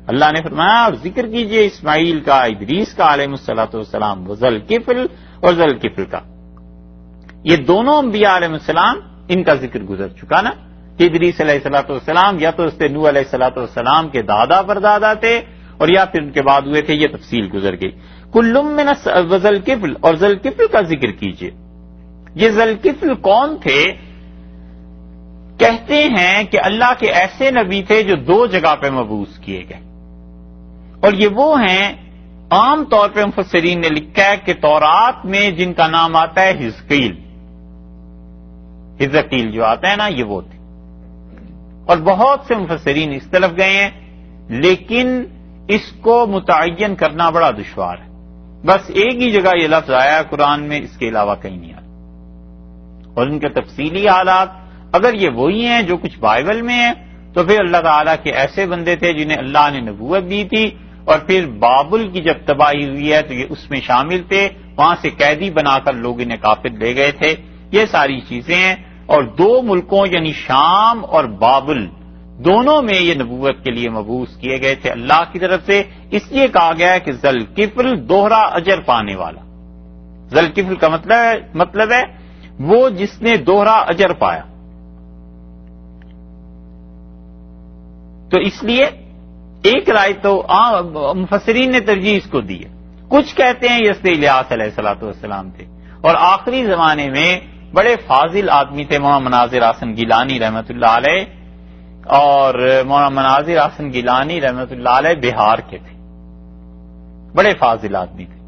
اللہ نے فرمایا اور ذکر کیجئے اسماعیل کا، ادریس کا علیہ الصلوۃ والسلام، وذوالکفل اور ذوالکفل کا. یہ دونوں انبیاء علیہ السلام ان کا ذکر گزر چکا نا کہ ادریس علیہ الصلوۃ والسلام یا تو اس سے نوح علیہ الصلوۃ والسلام کے دادا پردادا تھے اور یا پھر ان کے بعد ہوئے تھے، یہ تفصیل گزر گئی. کل من وذوالکفل اور ذوالکفل کا ذکر کیجئے. یہ ذوالکفل کون تھے؟ کہتے ہیں کہ اللہ کے ایسے نبی تھے جو 2 جگہ پہ مبعوث کیے گئے، اور یہ وہ ہیں عام طور پہ مفسرین نے لکھا ہے کہ تورات میں جن کا نام آتا ہے حزقیل جو آتا ہے نا، یہ وہ تھے. اور بہت سے مفسرین اس طرف گئے ہیں، لیکن اس کو متعین کرنا بڑا دشوار ہے. بس ایک ہی جگہ یہ لفظ آیا ہے قرآن میں، اس کے علاوہ کہیں نہیں آیا. اور ان کے تفصیلی حالات اگر یہ وہی ہیں جو کچھ بائبل میں ہیں تو پھر اللہ تعالیٰ کے ایسے بندے تھے جنہیں اللہ نے نبوت دی تھی، اور پھر بابل کی جب تباہی ہوئی ہے تو یہ اس میں شامل تھے، وہاں سے قیدی بنا کر لوگ انہیں کافر لے گئے تھے. یہ ساری چیزیں ہیں. اور 2 ملکوں یعنی شام اور بابل دونوں میں یہ نبوت کے لیے مبعوث کیے گئے تھے اللہ کی طرف سے. اس لیے کہا گیا ہے کہ ذوالکفل دوہرا اجر پانے والا. ذوالکفل کا مطلب ہے وہ جس نے دوہرا اجر پایا. تو اس لیے ایک رائے تو مفسرین نے ترجیح اس کو دی ہے. کچھ کہتے ہیں یہ الیاس علیہ الصلوۃ والسلام تھے، اور آخری زمانے میں بڑے فاضل آدمی تھے مولانا مناظر حسن گیلانی رحمۃ اللہ علیہ، اور مولانا مناظر حسن گیلانی رحمۃ اللہ علیہ بہار کے تھے، بڑے فاضل آدمی تھے.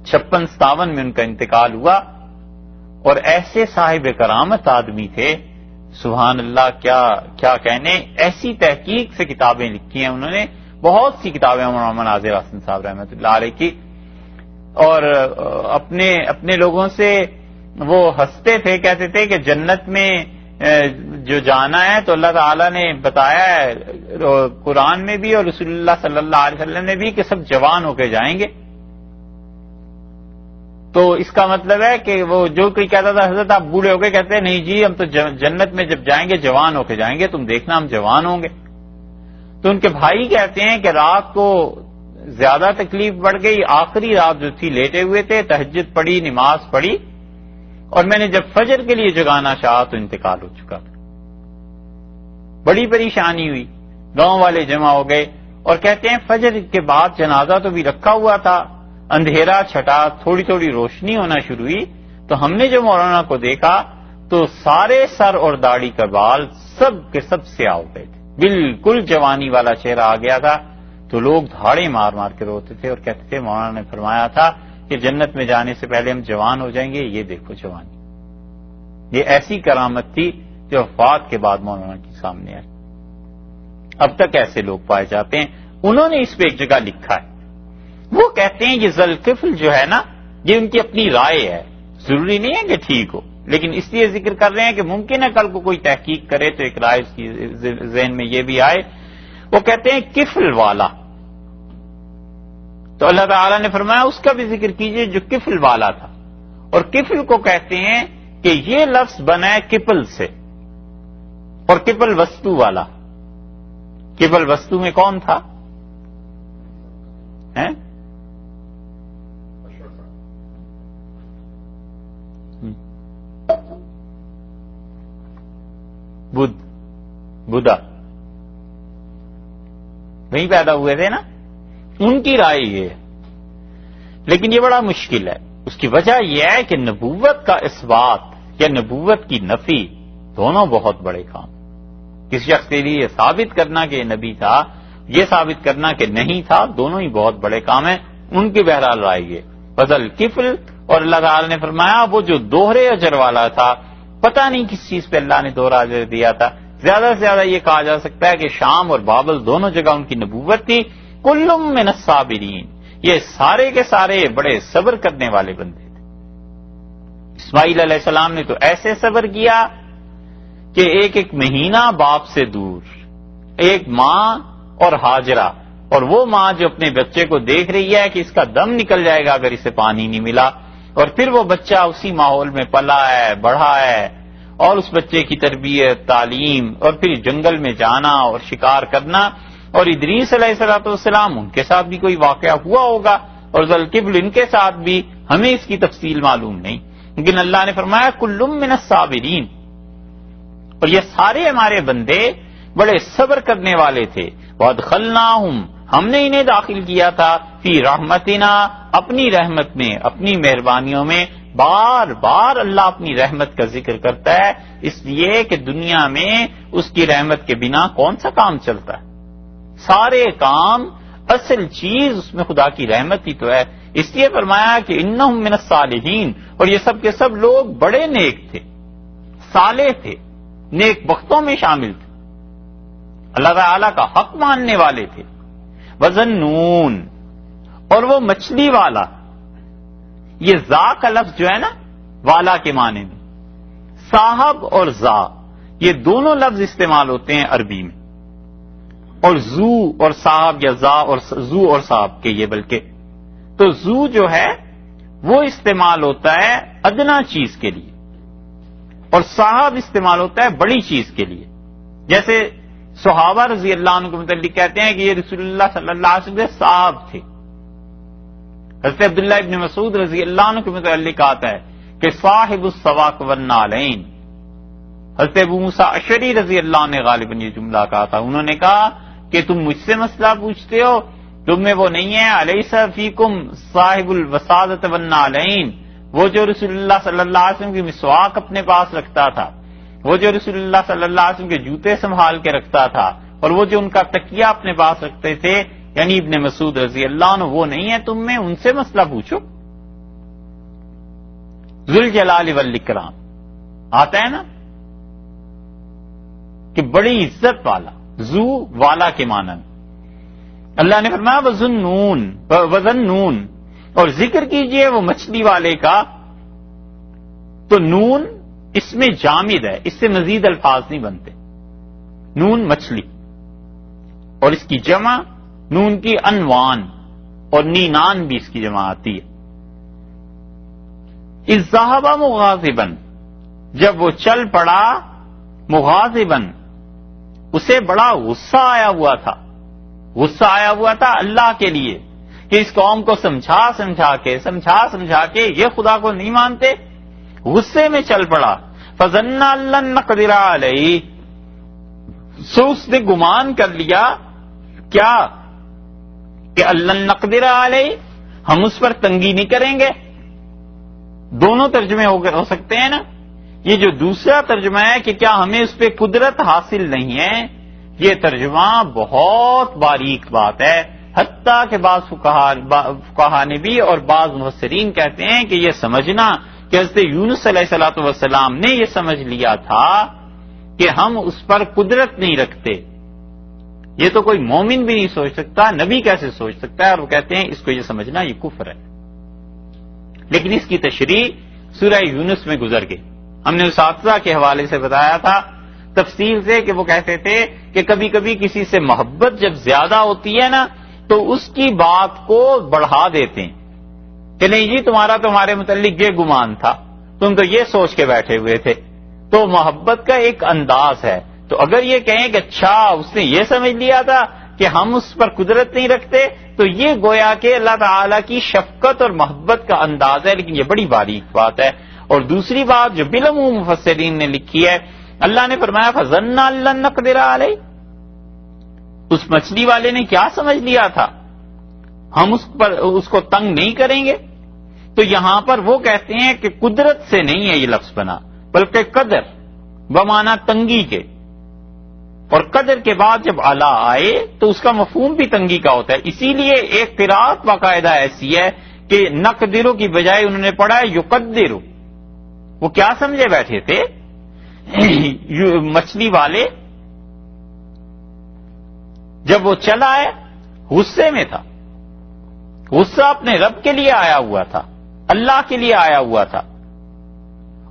56-57 میں ان کا انتقال ہوا، اور ایسے صاحب کرامت آدمی تھے، سبحان اللہ، کیا کہنے. ایسی تحقیق سے کتابیں لکھی ہیں انہوں نے، بہت سی کتابیں مولانا مناظر حسن صاحب رحمۃ اللہ علیہ کی. اور اپنے لوگوں سے وہ ہنستے تھے، کہتے تھے کہ جنت میں جو جانا ہے تو اللہ تعالیٰ نے بتایا ہے قرآن میں بھی اور رسول اللہ صلی اللہ علیہ وسلم نے بھی کہ سب جوان ہو کے جائیں گے. تو اس کا مطلب ہے کہ وہ جو کوئی کہتا تھا حضرت آپ بوڑھے ہو گئے، کہتے ہیں نہیں جی ہم تو جنت میں جب جائیں گے جوان ہو کے جائیں گے، تم دیکھنا ہم جوان ہوں گے. تو ان کے بھائی کہتے ہیں کہ رات کو زیادہ تکلیف بڑھ گئی، آخری رات جو تھی لیٹے ہوئے تھے، تہجد پڑھی، نماز پڑھی، اور میں نے جب فجر کے لیے جگانا چاہا تو انتقال ہو چکا تھا. بڑی پریشانی ہوئی، گاؤں والے جمع ہو گئے، اور کہتے ہیں فجر کے بعد جنازہ تو بھی رکھا ہوا تھا، اندھیرا چھٹا، تھوڑی تھوڑی روشنی ہونا شروع ہوئی، تو ہم نے جو مولانا کو دیکھا تو سارے سر اور داڑھی کا بال سب کے سب سیاہ ہو گئے تھے، بالکل جوانی والا چہرہ آ گیا تھا. تو لوگ دھاڑے مار مار کے روتے تھے اور کہتے تھے مولانا نے فرمایا تھا کہ جنت میں جانے سے پہلے ہم جوان ہو جائیں گے، یہ دیکھو جوانی. یہ ایسی کرامت تھی جو وفات کے بعد مولانا کے سامنے آئی. اب تک ایسے لوگ پائے جاتے ہیں. انہوں نے اس پہ ایک جگہ لکھا ہے، وہ کہتے ہیں یہ ذوالکفل جو ہے نا، یہ ان کی اپنی رائے ہے، ضروری نہیں ہے کہ ٹھیک ہو، لیکن اس لیے ذکر کر رہے ہیں کہ ممکن ہے کل کو کوئی تحقیق کرے تو ایک رائے اس کی ذہن میں یہ بھی آئے. وہ کہتے ہیں کفل والا. تو اللہ تعالیٰ نے فرمایا اس کا بھی ذکر کیجئے جو کفل والا تھا. اور کفل کو کہتے ہیں کہ یہ لفظ بنا ہے کپل سے، اور کپل وستو والا. کپل وستو میں کون تھا؟ بدھا وہیں پیدا ہوئے تھے نا. ان کی رائے یہ ہے، لیکن یہ بڑا مشکل ہے. اس کی وجہ یہ ہے کہ نبوت کا اثبات یا نبوت کی نفی دونوں بہت بڑے کام. کسی شخص کے لیے یہ ثابت کرنا کہ یہ نبی تھا، یہ ثابت کرنا کہ نہیں تھا، دونوں ہی بہت بڑے کام ہیں. ان کی بہرحال رائے یہ وذوالکفل. اور اللہ تعالی نے فرمایا وہ جو دوہرے اجر والا تھا، پتہ نہیں کس چیز پہ اللہ نے دوہرا اجر دیا تھا. زیادہ سے زیادہ یہ کہا جا سکتا ہے کہ شام اور بابل دونوں جگہ ان کی نبوت تھی. کل من الصابرین، یہ سارے کے سارے بڑے صبر کرنے والے بندے تھے. اسماعیل علیہ السلام نے تو ایسے صبر کیا کہ ایک ایک مہینہ باپ سے دور، ایک ماں اور ہاجرہ، اور وہ ماں جو اپنے بچے کو دیکھ رہی ہے کہ اس کا دم نکل جائے گا اگر اسے پانی نہیں ملا، اور پھر وہ بچہ اسی ماحول میں پلا ہے، بڑھا ہے، اور اس بچے کی تربیت، تعلیم، اور پھر جنگل میں جانا اور شکار کرنا، اور ادریس علیہ السلام ان کے ساتھ بھی کوئی واقعہ ہوا ہوگا، اور ذوالکفل ان کے ساتھ بھی، ہمیں اس کی تفصیل معلوم نہیں، لیکن اللہ نے فرمایا کل من الصابرین، اور یہ سارے ہمارے بندے بڑے صبر کرنے والے تھے، وادخلناہم، ہم نے انہیں داخل کیا تھا، فی رحمتنا، اپنی رحمت میں، اپنی مہربانیوں میں۔ بار بار اللہ اپنی رحمت کا ذکر کرتا ہے، اس لیے کہ دنیا میں اس کی رحمت کے بنا کون سا کام چلتا ہے؟ سارے کام، اصل چیز اس میں خدا کی رحمت ہی تو ہے۔ اس لیے فرمایا کہ انہم من الصالحین، اور یہ سب کے سب لوگ بڑے نیک تھے، صالح تھے، نیک بختوں میں شامل تھے، اللہ تعالی کا حق ماننے والے تھے۔ وظنون، اور وہ مچھلی والا، یہ ذا کا لفظ جو ہے نا والا کے معنی میں، صاحب اور ذا یہ دونوں لفظ استعمال ہوتے ہیں عربی میں، اور زو اور صاحب یا ذا اور زو اور صاحب کے یہ، بلکہ تو زو جو ہے وہ استعمال ہوتا ہے ادنا چیز کے لیے، اور صاحب استعمال ہوتا ہے بڑی چیز کے لیے۔ جیسے صحابہ رضی اللہ عنہ کے متعلق کہتے ہیں کہ یہ رسول اللہ صلی اللہ علیہ وسلم صاحب تھے۔ حضرت عبداللہ ابن مسعود رضی اللہ عنہ کے متعلق آتا ہے کہ صاحب السواق والنعلین، حضرت ابو موسیٰ اشعری رضی اللہ عنہ نے غالباً یہ جملہ کہا تھا، انہوں نے کہا کہ تم مجھ سے مسئلہ پوچھتے ہو، تم میں وہ نہیں ہے الیس فیکم صاحب الوسادۃ والنعلین، وہ جو رسول اللہ صلی اللہ علیہ وسلم کی مسواک اپنے پاس رکھتا تھا، وہ جو رسول اللہ صلی اللہ علیہ وسلم کے جوتے سنبھال کے رکھتا تھا، اور وہ جو ان کا تکیہ اپنے پاس رکھتے تھے، یعنی ابن مسعود رضی اللہ عنہ وہ نہیں ہے تم میں، ان سے مسئلہ پوچھو۔ ذوالجلال والاکرام آتا ہے نا کہ بڑی عزت والا، ذو والا کے معنی میں۔ اللہ نے فرمایا وظنون، اور ذکر کیجئے وہ مچھلی والے کا، تو نون اس میں جامد ہے، اس سے مزید الفاظ نہیں بنتے، نون مچھلی، اور اس کی جمع نون کی انوان، اور نینان بھی اس کی جمع آتی ہے۔ اذ ذهب مغاضبا، جب وہ چل پڑا مغاضبا، اسے بڑا غصہ آیا ہوا تھا، غصہ آیا ہوا تھا اللہ کے لیے کہ اس قوم کو سمجھا سمجھا کے یہ خدا کو نہیں مانتے، غصے میں چل پڑا۔ فظن ان لن نقدر علیہ، سو اس نے گمان کر لیا کیا کہ لن نقدر علیہ، ہم اس پر تنگی نہیں کریں گے۔ دونوں ترجمے ہو سکتے ہیں نا، یہ جو دوسرا ترجمہ ہے کہ کیا ہمیں اس پہ قدرت حاصل نہیں ہے، یہ ترجمہ بہت باریک بات ہے، حتیٰ کہ بعض فقہا نے بھی اور بعض مفسرین کہتے ہیں کہ یہ سمجھنا کہ حضرت یونس علیہ السلام نے یہ سمجھ لیا تھا کہ ہم اس پر قدرت نہیں رکھتے، یہ تو کوئی مومن بھی نہیں سوچ سکتا، نبی کیسے سوچ سکتا ہے، اور وہ کہتے ہیں اس کو یہ سمجھنا یہ کفر ہے۔ لیکن اس کی تشریح سورہ یونس میں گزر گئی، ہم نے اساتذہ کے حوالے سے بتایا تھا تفصیل سے کہ وہ کہتے تھے کہ کبھی کبھی کسی سے محبت جب زیادہ ہوتی ہے نا تو اس کی بات کو بڑھا دیتے ہیں کہ نہیں جی تمہارا تمہارے متعلق یہ گمان تھا، تم تو یہ سوچ کے بیٹھے ہوئے تھے، تو محبت کا ایک انداز ہے۔ تو اگر یہ کہیں کہ اچھا اس نے یہ سمجھ لیا تھا کہ ہم اس پر قدرت نہیں رکھتے، تو یہ گویا کہ اللہ تعالی کی شفقت اور محبت کا انداز ہے، لیکن یہ بڑی باریک بات ہے۔ اور دوسری بات جو بالعموم مفسرین نے لکھی ہے، اللہ نے فرمایا فظن ان لن نقدر علیہ، اس مچھلی والے نے کیا سمجھ لیا تھا ہم اس کو تنگ نہیں کریں گے۔ تو یہاں پر وہ کہتے ہیں کہ قدرت سے نہیں ہے یہ لفظ بنا، بلکہ قدر بمعنی تنگی کے، اور قدر کے بعد جب اعلی آئے تو اس کا مفہوم بھی تنگی کا ہوتا ہے، اسی لیے ایک قرات باقاعدہ ایسی ہے کہ نقدرو کی بجائے انہوں نے پڑھا ہے یقدرو۔ وہ کیا سمجھے بیٹھے تھے مچھلی والے، جب وہ چلا ہے غصے میں تھا، غصہ اپنے رب کے لیے آیا ہوا تھا، اللہ کے لیے آیا ہوا تھا،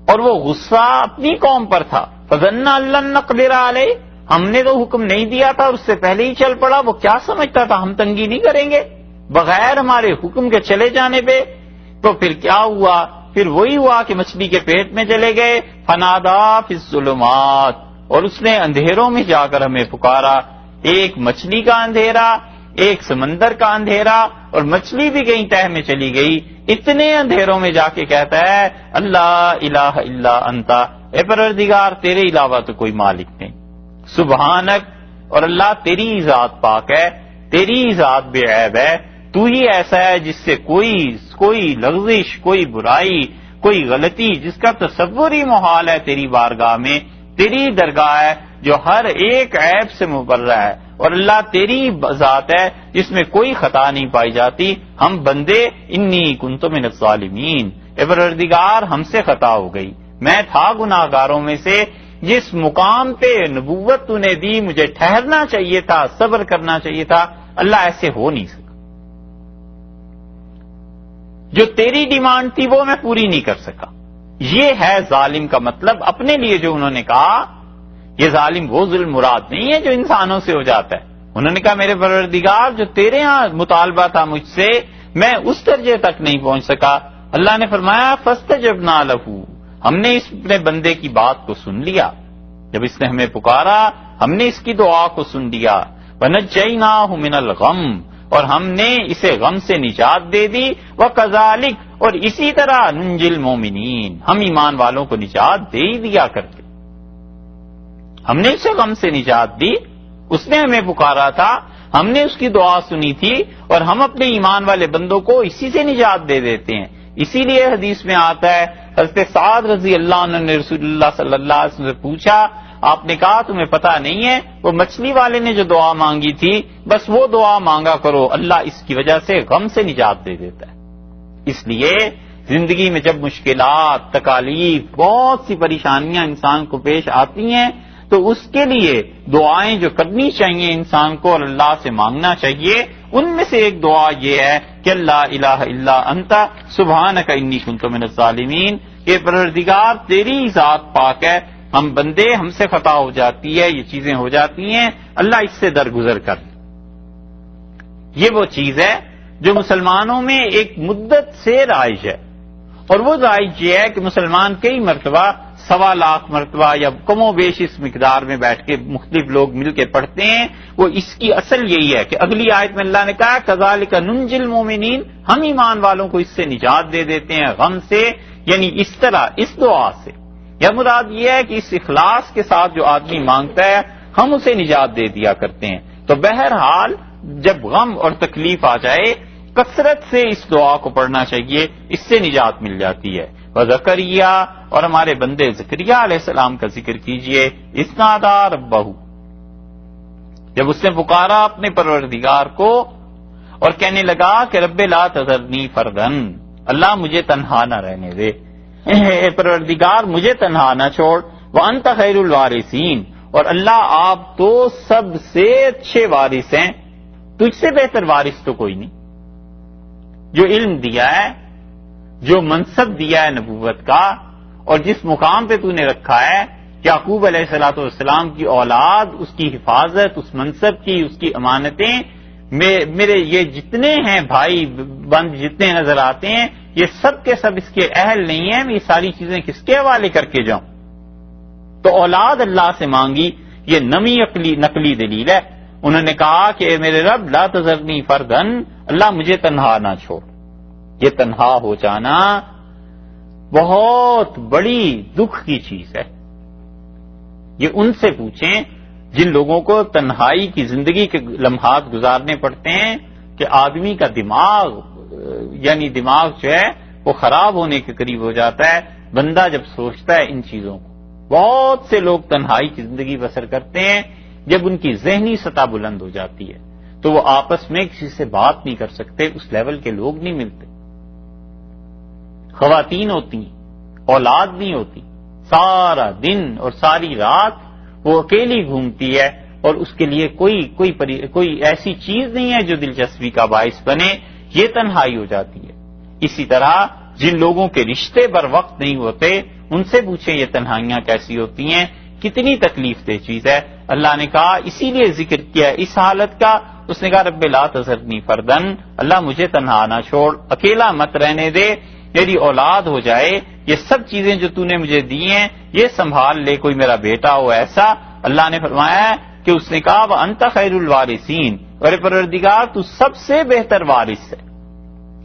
اور وہ غصہ اپنی قوم پر تھا۔ فظن ان لن نقدر علیہ، ہم نے تو حکم نہیں دیا تھا اور اس سے پہلے ہی چل پڑا، وہ کیا سمجھتا تھا ہم تنگی نہیں کریں گے بغیر ہمارے حکم کے چلے جانے پہ۔ تو پھر کیا ہوا؟ پھر وہی ہوا کہ مچھلی کے پیٹ میں چلے گئے، فنادا فی الظلمات، اور اس نے اندھیروں میں جا کر ہمیں پکارا۔ ایک مچھلی کا اندھیرا، ایک سمندر کا اندھیرا، اور مچھلی بھی کہیں تہ میں چلی گئی، اتنے اندھیروں میں جا کے کہتا ہے اللہ الہ الا انت، اے پروردگار تیرے علاوہ تو کوئی مالک نہیں، سبحانک، اور اللہ تیری ذات پاک ہے، تیری ذات بے عیب ہے، تو ہی ایسا ہے جس سے کوئی لغزش، کوئی برائی، کوئی غلطی جس کا تصور ہی محال ہے تیری بارگاہ میں، تیری درگاہ ہے جو ہر ایک عیب سے مبرہ ہے، اور اللہ تیری ذات ہے جس میں کوئی خطا نہیں پائی جاتی۔ ہم بندے انی کنت من الظالمین، اے پروردگار ہم سے خطا ہو گئی، میں تھا گناہ گاروں میں سے، جس مقام پہ نبوت تو نے دی مجھے ٹھہرنا چاہیے تھا، صبر کرنا چاہیے تھا، اللہ ایسے ہو نہیں سکا، جو تیری ڈیمانڈ تھی وہ میں پوری نہیں کر سکا۔ یہ ہے ظالم کا مطلب، اپنے لیے جو انہوں نے کہا، یہ ظالم وہ ظلم مراد نہیں ہے جو انسانوں سے ہو جاتا ہے۔ انہوں نے کہا میرے پروردگار جو تیرے ہاں مطالبہ تھا مجھ سے، میں اس درجے تک نہیں پہنچ سکا۔ اللہ نے فرمایا فاستجبنا لہ، ہم نے اس اپنے بندے کی بات کو سن لیا، جب اس نے ہمیں پکارا ہم نے اس کی دعا کو سن لیا، ونجیناہ من الغم، اور ہم نے اسے غم سے نجات دے دی، وکذالک، اور اسی طرح ننجی المومنین، ہم ایمان والوں کو نجات دے ہی دیا کرتے، ہم نے اسے غم سے نجات دی، اس نے ہمیں پکارا تھا، ہم نے اس کی دعا سنی تھی، اور ہم اپنے ایمان والے بندوں کو اسی سے نجات دے دیتے ہیں۔ اسی لیے حدیث میں آتا ہے، حضرت سعد رضی اللہ عنہ نے رسول اللہ صلی اللہ علیہ وسلم سے پوچھا، آپ نے کہا تمہیں پتہ نہیں ہے وہ مچھلی والے نے جو دعا مانگی تھی بس وہ دعا مانگا کرو، اللہ اس کی وجہ سے غم سے نجات دے دیتا ہے۔ اس لیے زندگی میں جب مشکلات، تکالیف، بہت سی پریشانیاں انسان کو پیش آتی ہیں تو اس کے لیے دعائیں جو کرنی چاہیے انسان کو اور اللہ سے مانگنا چاہیے، ان میں سے ایک دعا یہ ہے کہ اللہ الہ الا انت سبحانک انی کنت من الظالمین، کہ پروردگار تیری ذات پاک ہے، ہم بندے ہم سے خطا ہو جاتی ہے، یہ چیزیں ہو جاتی ہیں، اللہ اس سے درگزر کر۔ یہ وہ چیز ہے جو مسلمانوں میں ایک مدت سے رائج ہے، اور وہ رائج یہ ہے کہ مسلمان کئی مرتبہ 1.25 لاکھ مرتبہ یا کم و بیش اس مقدار میں بیٹھ کے مختلف لوگ مل کے پڑھتے ہیں، وہ اس کی اصل یہی ہے کہ اگلی آیت میں اللہ نے کہا کذالک ننجی المومنین، ہم ایمان والوں کو اس سے نجات دے دیتے ہیں غم سے، یعنی اس طرح اس دعا سے، یا مراد یہ ہے کہ اس اخلاص کے ساتھ جو آدمی مانگتا ہے ہم اسے نجات دے دیا کرتے ہیں۔ تو بہرحال جب غم اور تکلیف آ جائے کثرت سے اس دعا کو پڑھنا چاہیے، اس سے نجات مل جاتی ہے۔ وزکریا، اور ہمارے بندے زکریا علیہ السلام کا ذکر کیجئے، اذ نادى ربہ، جب اس نے پکارا اپنے پروردگار کو اور کہنے لگا کہ رب لا تذرنی فردا، اللہ مجھے تنہا نہ رہنے دے، اے پروردگار مجھے تنہا نہ چھوڑ، وانت خیر الوارثین، اور اللہ آپ تو سب سے اچھے وارث ہیں، تجھ سے بہتر وارث تو کوئی نہیں، جو علم دیا ہے، جو منصب دیا ہے نبوت کا، اور جس مقام پہ تو نے رکھا ہے، یعقوب علیہ الصلوۃ والسلام کی اولاد، اس کی حفاظت، اس منصب کی، اس کی امانتیں، میرے یہ جتنے ہیں بھائی بند جتنے نظر آتے ہیں یہ سب کے سب اس کے اہل نہیں ہیں، میں یہ ساری چیزیں کس کے حوالے کر کے جاؤں؟ تو اولاد اللہ سے مانگی، یہ نمی نقلی دلیل ہے۔ انہوں نے کہا کہ اے میرے رب لا تذرنی فردن، اللہ مجھے تنہا نہ چھوڑ۔ یہ تنہا ہو جانا بہت بڑی دکھ کی چیز ہے۔ یہ ان سے پوچھیں جن لوگوں کو تنہائی کی زندگی کے لمحات گزارنے پڑتے ہیں کہ آدمی کا دماغ یعنی دماغ جو ہے وہ خراب ہونے کے قریب ہو جاتا ہے بندہ جب سوچتا ہے ان چیزوں کو۔ بہت سے لوگ تنہائی کی زندگی بسر کرتے ہیں، جب ان کی ذہنی سطح بلند ہو جاتی ہے تو وہ آپس میں کسی سے بات نہیں کر سکتے، اس لیول کے لوگ نہیں ملتے۔ خواتین ہوتی ہیں، اولاد نہیں ہوتی، سارا دن اور ساری رات وہ اکیلی گھومتی ہے اور اس کے لیے کوئی ایسی چیز نہیں ہے جو دلچسپی کا باعث بنے، یہ تنہائی ہو جاتی ہے۔ اسی طرح جن لوگوں کے رشتے بر وقت نہیں ہوتے ان سے پوچھیں یہ تنہائیاں کیسی ہوتی ہیں، کتنی تکلیف دہ چیز ہے۔ اللہ نے کہا اسی لیے ذکر کیا اس حالت کا، اس نے کہا رب لا تذرنی فردن، اللہ مجھے تنہا نہ چھوڑ، اکیلا مت رہنے دے، میری اولاد ہو جائے، یہ سب چیزیں جو تو نے مجھے دی ہیں یہ سنبھال لے، کوئی میرا بیٹا ہو ایسا۔ اللہ نے فرمایا کہ اس نے کہا وَأَنْتَ خَيْرُ الْوَارِثِينَ، اور پروردگار تو سب سے بہتر وارث ہے،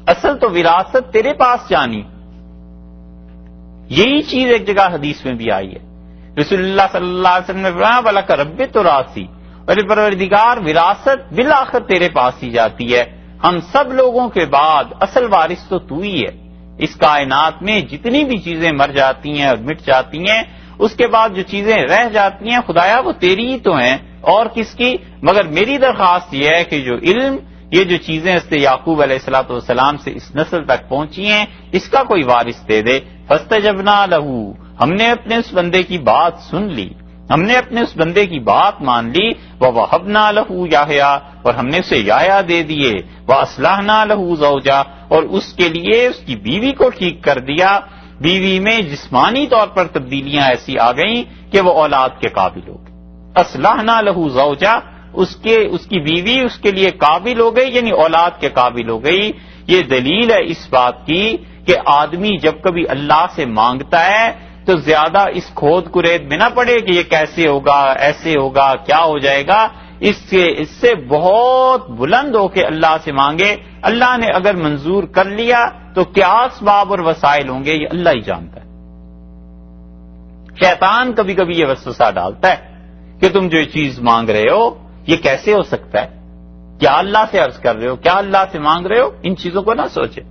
اصل تو وراثت تیرے پاس جانی۔ یہی چیز ایک جگہ حدیث میں بھی آئی ہے، رسول اللہ صلی اللہ علیہ وسلم نے فرمایا وَلَكَ رَبِّ تُرَاثِي، اور پروردگار وراثت بالآخر تیرے پاس ہی جاتی ہے، ہم سب لوگوں کے بعد اصل وارث تو ہی ہے۔ اس کائنات میں جتنی بھی چیزیں مر جاتی ہیں اور مٹ جاتی ہیں، اس کے بعد جو چیزیں رہ جاتی ہیں خدایا وہ تیری ہی تو ہیں، اور کس کی؟ مگر میری درخواست یہ ہے کہ جو علم، یہ جو چیزیں حضرت یعقوب علیہ الصلوۃ والسلام سے اس نسل تک پہنچی ہیں، اس کا کوئی وارث دے دے۔ فاستجبنا لہ، ہم نے اپنے اس بندے کی بات سن لی، ہم نے اپنے اس بندے کی بات مان لی، وَوَهَبْنَا لَهُ یحییٰ، اور ہم نے اسے یحییٰ دے دیے، وَأَصْلَحْنَا لَهُ زَوْجَهُ، اور اس کے لیے اس کی بیوی کو ٹھیک کر دیا۔ بیوی میں جسمانی طور پر تبدیلیاں ایسی آ گئیں کہ وہ اولاد کے قابل ہو گئی۔ اصلحنا لہ زوجہ، اس کی بیوی اس کے لیے قابل ہو گئی، یعنی اولاد کے قابل ہو گئی۔ یہ دلیل ہے اس بات کی کہ آدمی جب کبھی اللہ سے مانگتا ہے تو زیادہ اس کھود کرید میں نہ پڑے کہ یہ کیسے ہوگا، ایسے ہوگا، کیا ہو جائے گا۔ اس سے بہت بلند ہو کے اللہ سے مانگے۔ اللہ نے اگر منظور کر لیا تو کیا اسباب اور وسائل ہوں گے یہ اللہ ہی جانتا ہے۔ شیطان کبھی کبھی یہ وسوسہ ڈالتا ہے کہ تم جو چیز مانگ رہے ہو یہ کیسے ہو سکتا ہے، کیا اللہ سے عرض کر رہے ہو، کیا اللہ سے مانگ رہے ہو، ان چیزوں کو نہ سوچے۔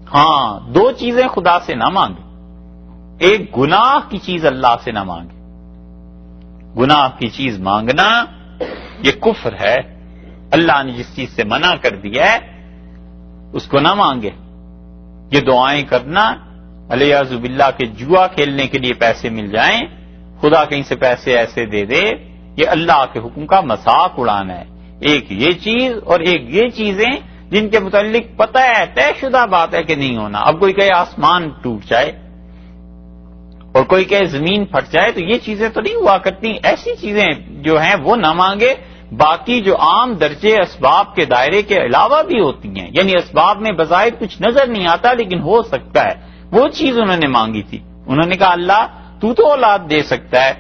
ہاں، دو چیزیں خدا سے نہ مانگے، ایک گناہ کی چیز اللہ سے نہ مانگے۔ گناہ کی چیز مانگنا یہ کفر ہے، اللہ نے جس چیز سے منع کر دیا ہے اس کو نہ مانگے۔ یہ دعائیں کرنا الیاذ باللہ کہ جوا کھیلنے کے لیے پیسے مل جائیں، خدا کہیں سے پیسے ایسے دے دے، یہ اللہ کے حکم کا مذاق اڑانا ہے۔ ایک یہ چیز اور ایک یہ چیزیں جن کے متعلق پتہ ہے، طے شدہ بات ہے کہ نہیں ہونا۔ اب کوئی کہے آسمان ٹوٹ جائے اور کوئی کہے زمین پھٹ جائے تو یہ چیزیں تو نہیں ہوا کرتی، ایسی چیزیں جو ہیں وہ نہ مانگے۔ باقی جو عام درجے اسباب کے دائرے کے علاوہ بھی ہوتی ہیں، یعنی اسباب میں بظاہر کچھ نظر نہیں آتا لیکن ہو سکتا ہے، وہ چیز انہوں نے مانگی تھی۔ انہوں نے کہا اللہ تو اولاد دے سکتا ہے،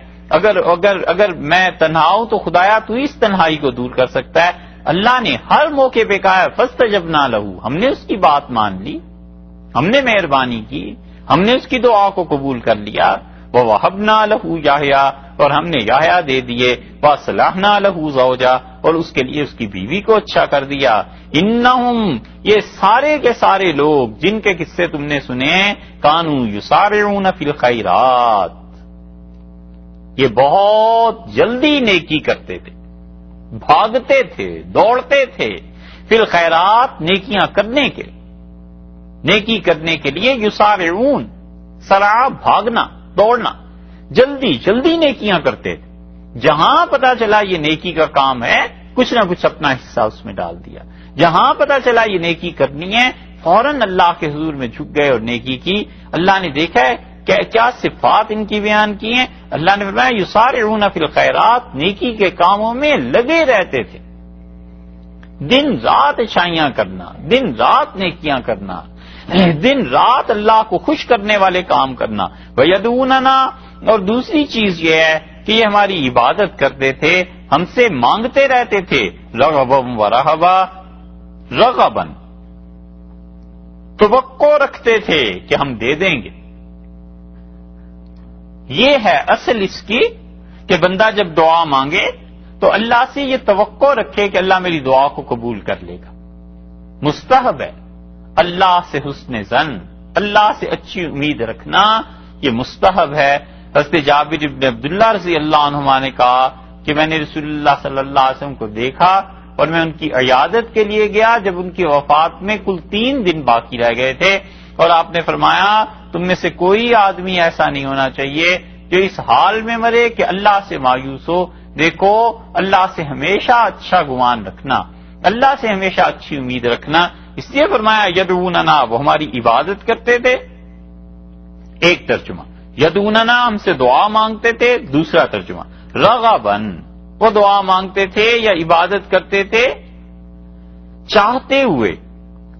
اگر میں تنہا ہوں تو خدایا تو اس تنہائی کو دور کر سکتا ہے۔ اللہ نے ہر موقع پہ کہا ہے فاستجبنا لہ، ہم نے اس کی بات مان لی، ہم نے مہربانی کی، ہم نے اس کی دعا کو قبول کر لیا۔ وَوَهَبْنَا لَهُ یحییٰ، اور ہم نے یحییٰ دے دیے، وَأَصْلَحْنَا لَهُ زَوْجَهُ، اور اس کے لیے اس کی بیوی کو اچھا کر دیا۔ اِنَّهُمْ، یہ سارے کے سارے لوگ جن کے قصے تم نے سنے ہیں، كَانُوا يُسَارِعُونَ فِي الْخَيْرَاتِ، یہ بہت جلدی نیکی کرتے تھے، بھاگتے تھے، دوڑتے تھے، فی الخیرات، نیکیاں کرنے کے، نیکی کرنے کے لیے یسارعون، سرعہ بھاگنا، دوڑنا، جلدی جلدی نیکیاں کرتے تھے۔ جہاں پتا چلا یہ نیکی کا کام ہے کچھ نہ کچھ اپنا حصہ اس میں ڈال دیا، جہاں پتا چلا یہ نیکی کرنی ہے فوراً اللہ کے حضور میں جھک گئے اور نیکی کی۔ اللہ نے دیکھا ہے کہ کیا صفات ان کی بیان کی ہیں۔ اللہ نے فرمایا یسارعون فی الخیرات، نیکی کے کاموں میں لگے رہتے تھے، دن رات اچھائیاں کرنا، دن رات نیکیاں کرنا، دن رات اللہ کو خوش کرنے والے کام کرنا۔ وَيَدْعُونَنَا، اور دوسری چیز یہ ہے کہ یہ ہماری عبادت کرتے تھے، ہم سے مانگتے رہتے تھے، رغبا ورہبا، رغباً، توقع رکھتے تھے کہ ہم دے دیں گے۔ یہ ہے اصل اس کی کہ بندہ جب دعا مانگے تو اللہ سے یہ توقع رکھے کہ اللہ میری دعا کو قبول کر لے گا۔ مستحب ہے اللہ سے حسن ظن، اللہ سے اچھی امید رکھنا، یہ مستحب ہے۔ حضرت جابر بن عبداللہ رضی اللہ عنہما نے کہا کہ میں نے رسول اللہ صلی اللہ علیہ وسلم کو دیکھا اور میں ان کی عیادت کے لیے گیا جب ان کی وفات میں کل 3 دن باقی رہ گئے تھے، اور آپ نے فرمایا تم میں سے کوئی آدمی ایسا نہیں ہونا چاہیے جو اس حال میں مرے کہ اللہ سے مایوس ہو۔ دیکھو اللہ سے ہمیشہ اچھا گمان رکھنا، اللہ سے ہمیشہ اچھی امید رکھنا۔ اس لیے فرمایا یدعوننا، وہ ہماری عبادت کرتے تھے، ایک ترجمہ، یدعوننا ہم سے دعا مانگتے تھے، دوسرا ترجمہ رغباً، وہ دعا مانگتے تھے یا عبادت کرتے تھے چاہتے ہوئے،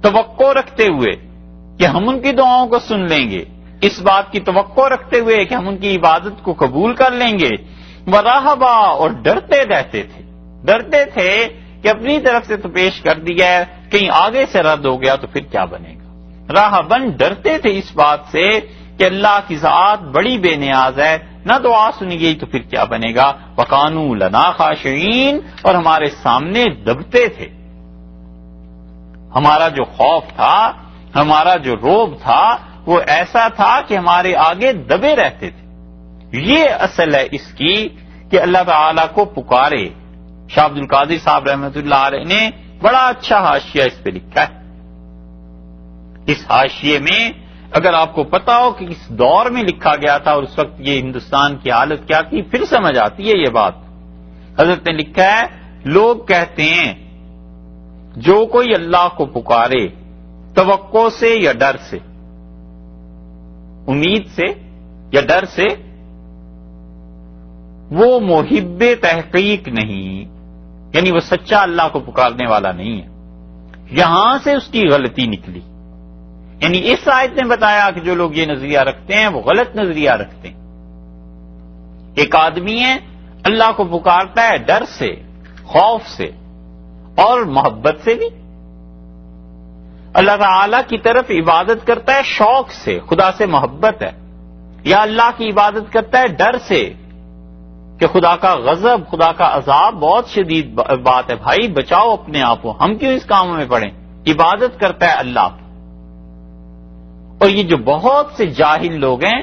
توقع رکھتے ہوئے کہ ہم ان کی دعاؤں کو سن لیں گے، اس بات کی توقع رکھتے ہوئے کہ ہم ان کی عبادت کو قبول کر لیں گے، وَرَهَبًا اور ڈرتے رہتے تھے، ڈرتے تھے کہ اپنی طرف سے تو پیش کر دیا ہے، کہیں آگے سے رد ہو گیا تو پھر کیا بنے گا۔ راہبن ڈرتے تھے اس بات سے کہ اللہ کی ذات بڑی بے نیاز ہے، نہ دعا سنی گئی تو پھر کیا بنے گا۔ وَقَانُوا لَنَا خَاشِعِينَ اور ہمارے سامنے دبتے تھے۔ ہمارا جو خوف تھا، ہمارا جو رعب تھا، وہ ایسا تھا کہ ہمارے آگے دبے رہتے تھے۔ یہ اصل ہے اس کی کہ اللہ تعالی کو پکارے۔ شاہ عبد القادر صاحب رحمۃ اللہ علیہ نے بڑا اچھا حاشیہ اس پہ لکھا ہے۔ اس حاشیے میں اگر آپ کو پتا ہو کہ کس دور میں لکھا گیا تھا اور اس وقت یہ ہندوستان کی حالت کیا تھی، پھر سمجھ آتی ہے یہ بات۔ حضرت نے لکھا ہے، لوگ کہتے ہیں جو کوئی اللہ کو پکارے توقع سے یا ڈر سے، امید سے یا ڈر سے، وہ محب تحقیق نہیں، یعنی وہ سچا اللہ کو پکارنے والا نہیں ہے۔ یہاں سے اس کی غلطی نکلی، یعنی اس آیت نے بتایا کہ جو لوگ یہ نظریہ رکھتے ہیں وہ غلط نظریہ رکھتے ہیں۔ ایک آدمی ہے اللہ کو پکارتا ہے ڈر سے، خوف سے اور محبت سے بھی، اللہ تعالی کی طرف عبادت کرتا ہے شوق سے، خدا سے محبت ہے، یا اللہ کی عبادت کرتا ہے ڈر سے کہ خدا کا غضب، خدا کا عذاب بہت شدید بات ہے، بھائی بچاؤ اپنے آپ کو، ہم کیوں اس کاموں میں پڑیں۔ عبادت کرتا ہے اللہ کی۔ اور یہ جو بہت سے جاہل لوگ ہیں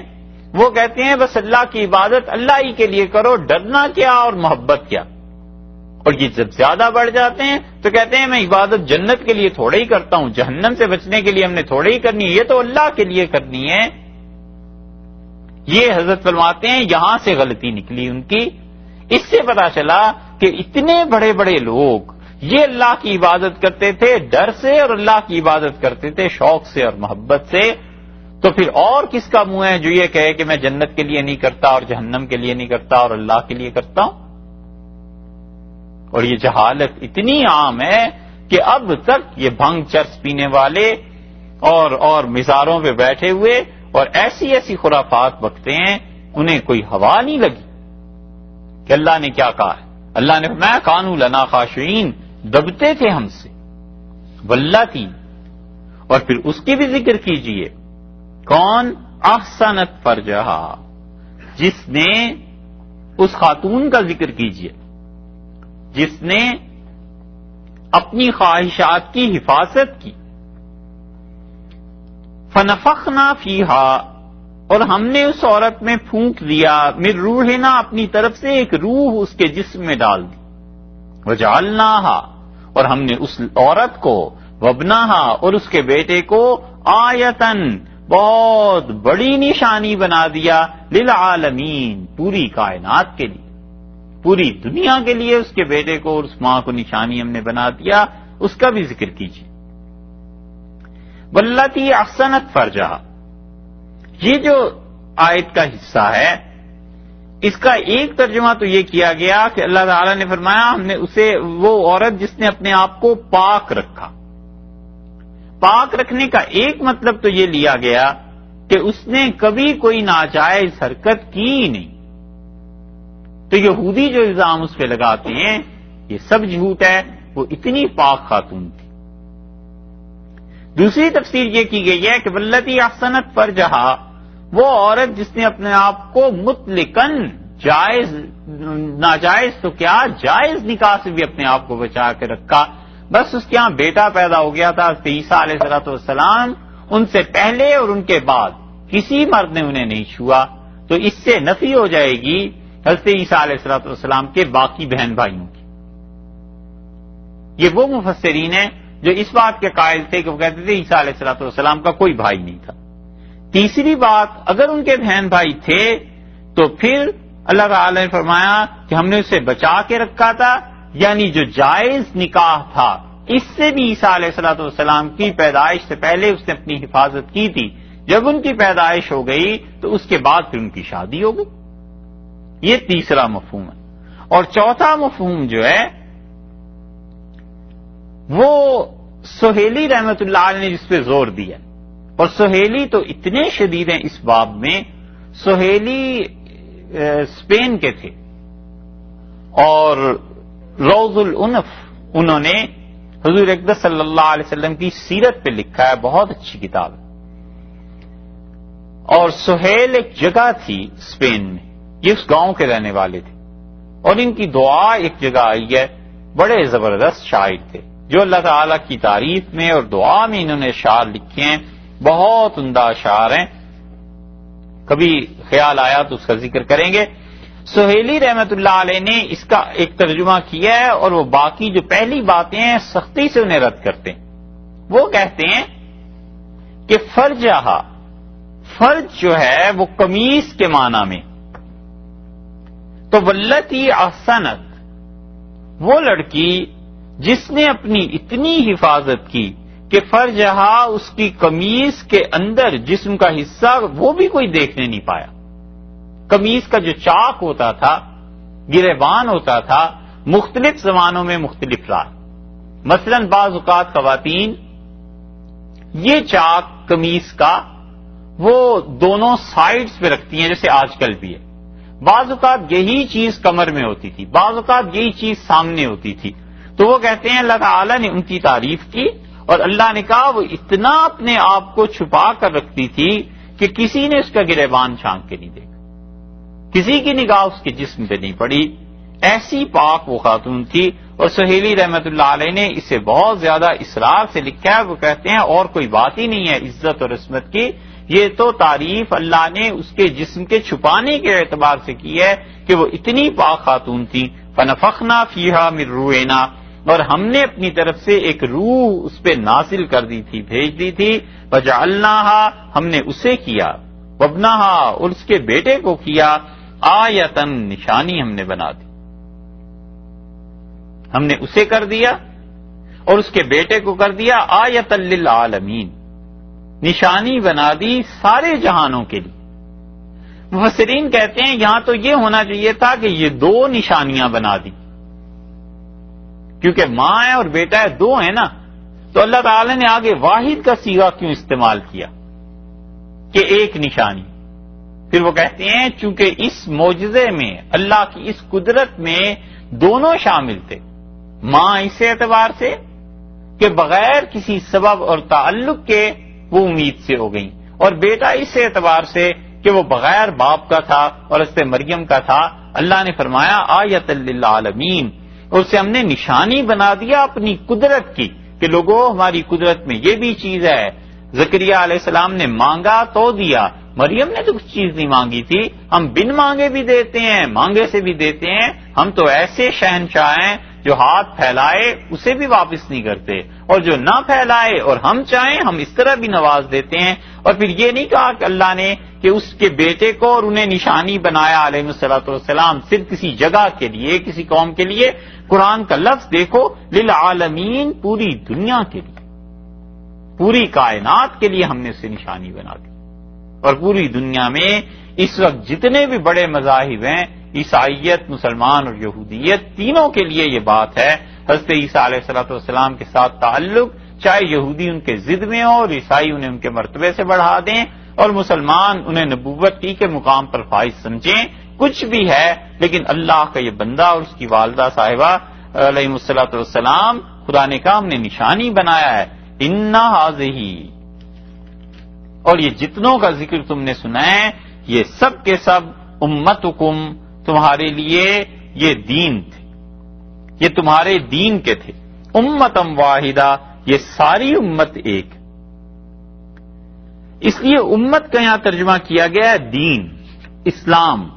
وہ کہتے ہیں بس اللہ کی عبادت اللہ ہی کے لیے کرو، ڈرنا کیا اور محبت کیا۔ اور یہ جب زیادہ بڑھ جاتے ہیں تو کہتے ہیں میں عبادت جنت کے لیے تھوڑے ہی کرتا ہوں، جہنم سے بچنے کے لیے ہم نے تھوڑے ہی کرنی ہے، یہ تو اللہ کے لیے کرنی ہے۔ یہ حضرت فرماتے ہیں یہاں سے غلطی نکلی ان کی۔ اس سے پتا چلا کہ اتنے بڑے بڑے لوگ یہ اللہ کی عبادت کرتے تھے ڈر سے اور اللہ کی عبادت کرتے تھے شوق سے اور محبت سے، تو پھر اور کس کا منہ ہے جو یہ کہے کہ میں جنت کے لیے نہیں کرتا اور جہنم کے لیے نہیں کرتا اور اللہ کے لیے کرتا ہوں۔ اور یہ جہالت اتنی عام ہے کہ اب تک یہ بھنگ چرس پینے والے اور مزاروں پہ بیٹھے ہوئے اور ایسی ایسی خرافات بکتے ہیں، انہیں کوئی ہوا نہیں لگی کہ اللہ نے کیا کہا ہے۔ اللہ نے فرمایا کانوا لنا خاشعین، دبتے تھے ہم سے، واللاتی، اور پھر اس کی بھی ذکر کیجئے، کون؟ احسنت فرجہا، جس نے، اس خاتون کا ذکر کیجئے جس نے اپنی خواہشات کی حفاظت کی، فنفخنا فیہا، اور ہم نے اس عورت میں پھونک دیا، من روحنا، اپنی طرف سے ایک روح اس کے جسم میں ڈال دی، وجعلناہا، اور ہم نے اس عورت کو، وابنہا، اور اس کے بیٹے کو، آیتن، بہت بڑی نشانی بنا دیا، للعالمین، پوری کائنات کے لیے، پوری دنیا کے لیے اس کے بیٹے کو اور اس ماں کو نشانی ہم نے بنا دیا۔ اس کا بھی ذکر کیجیے۔ واللاتی احسنت فرجہا، یہ جو آیت کا حصہ ہے اس کا ایک ترجمہ تو یہ کیا گیا کہ اللہ تعالی نے فرمایا ہم نے اسے، وہ عورت جس نے اپنے آپ کو پاک رکھا۔ پاک رکھنے کا ایک مطلب تو یہ لیا گیا کہ اس نے کبھی کوئی ناجائز حرکت کی ہی نہیں۔ تو یہودی جو الزام اس پہ لگاتے ہیں یہ سب جھوٹ ہے، وہ اتنی پاک خاتون تھی۔ دوسری تفسیر یہ کی گئی ہے کہ واللاتی احسنت فرجہا، وہ عورت جس نے اپنے آپ کو مطلقاً جائز، ناجائز تو کیا، جائز نکاح سے بھی اپنے آپ کو بچا کے رکھا۔ بس اس کے ہاں بیٹا پیدا ہو گیا تھا حضرت عیسیٰ علیہ السلام، ان سے پہلے اور ان کے بعد کسی مرد نے انہیں نہیں چھوا، تو اس سے نفی ہو جائے گی حضرت عیسیٰ علیہ السلام کے باقی بہن بھائیوں کی۔ یہ وہ مفسرین ہیں جو اس بات کے قائل تھے کہ وہ کہتے تھے عیسیٰ علیہ السلام کا کوئی بھائی نہیں تھا۔ تیسری بات، اگر ان کے بہن بھائی تھے تو پھر اللہ تعالی نے فرمایا کہ ہم نے اسے بچا کے رکھا تھا، یعنی جو جائز نکاح تھا اس سے بھی عیسیٰ علیہ السلام کی پیدائش سے پہلے اس نے اپنی حفاظت کی تھی۔ جب ان کی پیدائش ہو گئی تو اس کے بعد پھر ان کی شادی ہو گئی۔ یہ تیسرا مفہوم ہے۔ اور چوتھا مفہوم جو ہے وہ سہیلی رحمت اللہ علیہ نے جس پہ زور دیا، اور سہیلی تو اتنے شدید ہیں اس باب میں. سہیلی اسپین کے تھے اور روض العنف انہوں نے حضور اقدس صلی اللہ علیہ وسلم کی سیرت پہ لکھا ہے، بہت اچھی کتاب ہے. اور سہیل ایک جگہ تھی اسپین میں، یہ اس گاؤں کے رہنے والے تھے اور ان کی دعا ایک جگہ آئی ہے. بڑے زبردست شاعر تھے جو اللہ تعالی کی تعریف میں اور دعا میں انہوں نے اشعار لکھے ہیں، بہت عمدہ اشعار ہیں. کبھی خیال آیا تو اس کا ذکر کریں گے. سہیلی رحمت اللہ علیہ نے اس کا ایک ترجمہ کیا ہے اور وہ باقی جو پہلی باتیں ہیں سختی سے انہیں رد کرتے ہیں. وہ کہتے ہیں کہ فرجہا، فرج جو ہے وہ قمیص کے معنی میں، تو واللتی احسنت، وہ لڑکی جس نے اپنی اتنی حفاظت کی کہ فرجہا، اس کی قمیص کے اندر جسم کا حصہ وہ بھی کوئی دیکھنے نہیں پایا. قمیص کا جو چاک ہوتا تھا، گریبان ہوتا تھا، مختلف زمانوں میں مختلف رہا. مثلا بعض اوقات خواتین یہ چاک قمیص کا وہ دونوں سائڈز پہ رکھتی ہیں جیسے آج کل بھی ہے. بعض اوقات یہی چیز کمر میں ہوتی تھی، بعض اوقات یہی چیز سامنے ہوتی تھی. تو وہ کہتے ہیں اللہ تعالی نے ان کی تعریف کی اور اللہ نے کہا وہ اتنا اپنے آپ کو چھپا کر رکھتی تھی کہ کسی نے اس کا گریبان چھانک کے نہیں دیکھا، کسی کی نگاہ اس کے جسم پہ نہیں پڑی. ایسی پاک وہ خاتون تھی. اور سہیلی رحمت اللہ علیہ نے اسے بہت زیادہ اسرار سے لکھا ہے. وہ کہتے ہیں اور کوئی بات ہی نہیں ہے عزت اور عصمت کی، یہ تو تعریف اللہ نے اس کے جسم کے چھپانے کے اعتبار سے کی ہے کہ وہ اتنی پاک خاتون تھی. فنفخنا فیہا من روحنا، اور ہم نے اپنی طرف سے ایک روح اس پہ نازل کر دی تھی، بھیج دی تھی. وجعلناہا، ہم نے اسے کیا، وابنہا، اور اس کے بیٹے کو کیا، آیتن، نشانی ہم نے بنا دی. ہم نے اسے کر دیا اور اس کے بیٹے کو کر دیا آیتن للعالمین، نشانی بنا دی سارے جہانوں کے لیے. مفسرین کہتے ہیں یہاں تو یہ ہونا چاہیے تھا کہ یہ دو نشانیاں بنا دی، کیونکہ ماں ہے اور بیٹا ہے، دو ہیں نا. تو اللہ تعالی نے آگے واحد کا صیغہ کیوں استعمال کیا کہ ایک نشانی؟ پھر وہ کہتے ہیں چونکہ اس معجزے میں، اللہ کی اس قدرت میں دونوں شامل تھے. ماں اس اعتبار سے کہ بغیر کسی سبب اور تعلق کے وہ امید سے ہو گئیں، اور بیٹا اس اعتبار سے کہ وہ بغیر باپ کا تھا اور حضرت مریم کا تھا. اللہ نے فرمایا آیت للعالمین، اور اسے ہم نے نشانی بنا دیا اپنی قدرت کی کہ لوگوں ہماری قدرت میں یہ بھی چیز ہے. زکریا علیہ السلام نے مانگا تو دیا، مریم نے تو کچھ چیز نہیں مانگی تھی. ہم بن مانگے بھی دیتے ہیں، مانگے سے بھی دیتے ہیں. ہم تو ایسے شہنشاہ ہیں جو ہاتھ پھیلائے اسے بھی واپس نہیں کرتے، اور جو نہ پھیلائے اور ہم چاہیں ہم اس طرح بھی نواز دیتے ہیں. اور پھر یہ نہیں کہا کہ اللہ نے کہ اس کے بیٹے کو اور انہیں نشانی بنایا علیہ الصلوۃ والسلام صرف کسی جگہ کے لیے، کسی قوم کے لیے. قرآن کا لفظ دیکھو، للعالمین، پوری دنیا کے لیے، پوری کائنات کے لیے ہم نے اسے نشانی بنا دی. اور پوری دنیا میں اس وقت جتنے بھی بڑے مذاہب ہیں، عیسائیت، مسلمان اور یہودیت، تینوں کے لیے یہ بات ہے. حضرت عیسیٰ علیہ الصلوۃ والسلام کے ساتھ تعلق، چاہے یہودی ان کے ضد میں ہو اور عیسائی انہیں ان کے مرتبے سے بڑھا دیں، اور مسلمان انہیں نبوت کی کے مقام پر فائز سمجھیں، کچھ بھی ہے، لیکن اللہ کا یہ بندہ اور اس کی والدہ صاحبہ علیہ الصلوۃ والسلام، خدا نے کہا ہم نے نشانی بنایا ہے. انا ھذہ، اور یہ جتنوں کا ذکر تم نے سنا ہے یہ سب کے سب امتکم، تمہارے لیے یہ دین تھے، یہ تمہارے دین کے تھے. امتم واحدہ، یہ ساری امت ایک. اس لیے امت کا یہاں ترجمہ کیا گیا ہے دین، اسلام.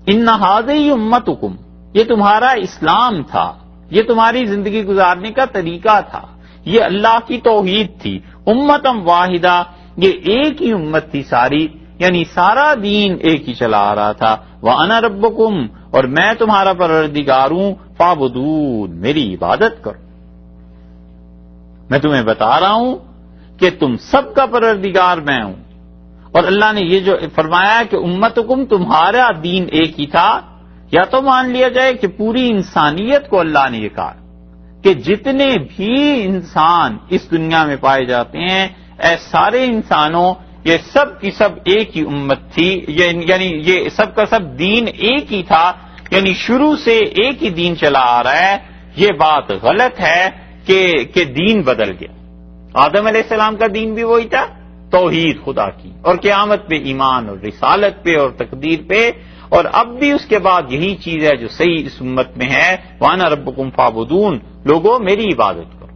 ان ھذہ امتکم، یہ تمہارا اسلام تھا، یہ تمہاری زندگی گزارنے کا طریقہ تھا، یہ اللہ کی توحید تھی. امتم واحدہ، یہ ایک ہی امت تھی ساری، یعنی سارا دین ایک ہی چلا آ رہا تھا. وَأَنَا رَبُّكُمْ، اور میں تمہارا پروردگار ہوں. فَاعْبُدُونِ، میری عبادت کرو. میں تمہیں بتا رہا ہوں کہ تم سب کا پروردگار میں ہوں. اور اللہ نے یہ جو فرمایا ہے کہ امتکم، تمہارا دین ایک ہی تھا، یا تو مان لیا جائے کہ پوری انسانیت کو اللہ نے یہ کہا کہ جتنے بھی انسان اس دنیا میں پائے جاتے ہیں اے سارے انسانوں، یہ سب کی سب ایک ہی امت تھی، یعنی یہ سب کا سب دین ایک ہی تھا، یعنی شروع سے ایک ہی دین چلا آ رہا ہے۔ یہ بات غلط ہے کہ دین بدل گیا۔ آدم علیہ السلام کا دین بھی وہی تھا، توحید خدا کی، اور قیامت پہ ایمان اور رسالت پہ اور تقدیر پہ، اور اب بھی اس کے بعد یہی چیز ہے جو صحیح اس امت میں ہے، وَأَنَا رَبُّكُمْ فَاعْبُدُونِ، لوگوں میری عبادت کرو۔